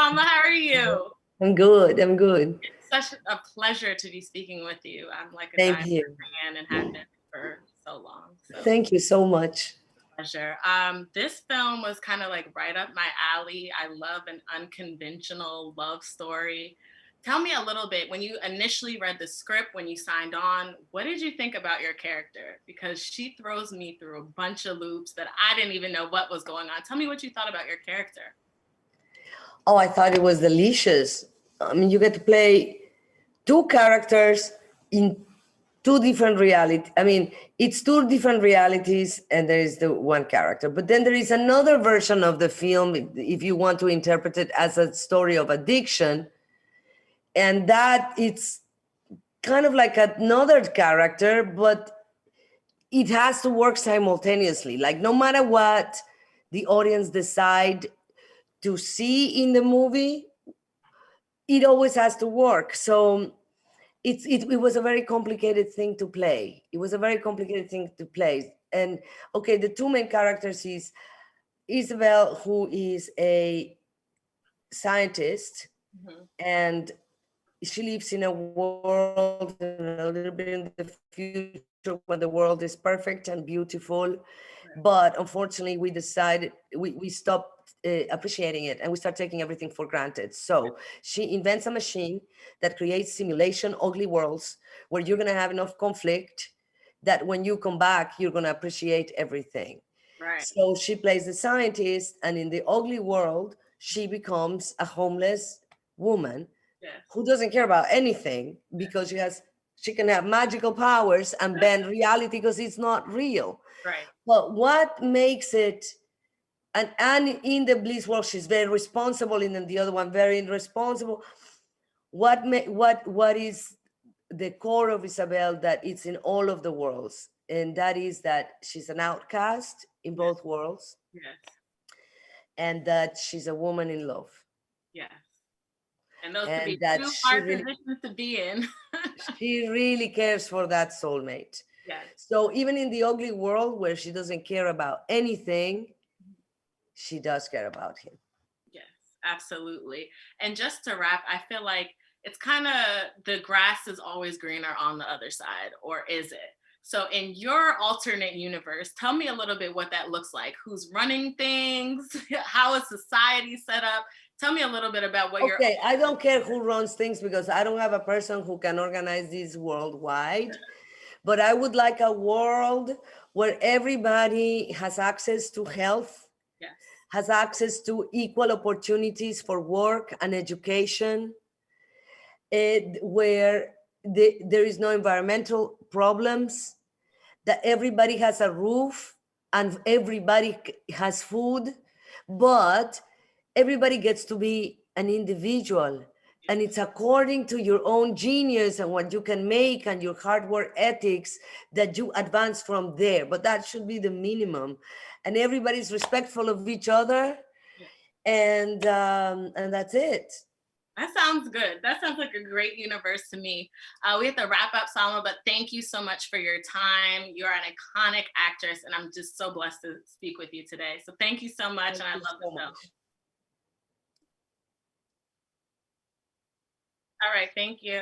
Salma. How are you? I'm good. I'm good. It's such a pleasure to be speaking with you. I'm like a Same diehard here. fan and have been for so long. So Thank you so much. pleasure. This film was kind of like right up my alley. I love an unconventional love story. Tell me a little bit, when you initially read the script, when you signed on, what did you think about your character? Because she throws me through a bunch of loops that I didn't even know what was going on. Tell me what you thought about your character. Oh, I thought it was delicious. I mean, you get to play two characters in two different reality. I mean, it's two different realities, and there is the one character. But then there is another version of the film, if you want to interpret it as a story of addiction, and that it's kind of like another character, but it has to work simultaneously. Like no matter what the audience decide to see in the movie, it always has to work. So it was a very complicated thing to play. It was a very complicated thing to play. And okay, the two main characters is Isabel, who is a scientist, Mhm. and she lives in a world and a little bit in the future when the world is perfect and beautiful. But unfortunately, we decided we stopped appreciating it, and we start taking everything for granted. So she invents a machine that creates simulation ugly worlds where you're going to have enough conflict that when you come back, you're going to appreciate everything. Right. So she plays the scientist, and in the ugly world, she becomes a homeless woman Yes. who doesn't care about anything because she can have magical powers and bend reality because it's not real. Right. But what makes it, and in the Bliss world, she's very responsible, and in the other one, very irresponsible. What is the core of Isabel that it's in all of the worlds, and that is that she's an outcast in both worlds, Yes. and that she's a woman in love, Yes. And those could and be that two she hard really positions to be in. she really cares for that soulmate. Yes. So even in the ugly world where she doesn't care about anything, she does care about him. Yes, absolutely. And just to wrap, I feel like it's kind of the grass is always greener on the other side, or is it? So in your alternate universe, tell me a little bit what that looks like. Who's running things? How is society set up? Tell me a little bit about what your Okay, I don't care who runs things because I don't have a person who can organize this worldwide. But I would like a world where everybody has access to health, yes, has access to equal opportunities for work and education, where there is no environmental problems, that everybody has a roof and everybody has food, but everybody gets to be an individual. And it's according to your own genius and what you can make and your hard work ethics that you advance from there. But that should be the minimum. And everybody's respectful of each other, yes. and that's it. That sounds good. That sounds like a great universe to me. We have to wrap up, Salma, but thank you so much for your time. You're an iconic actress, and I'm just so blessed to speak with you today. So thank you so much, and I love the show. All right, thank you.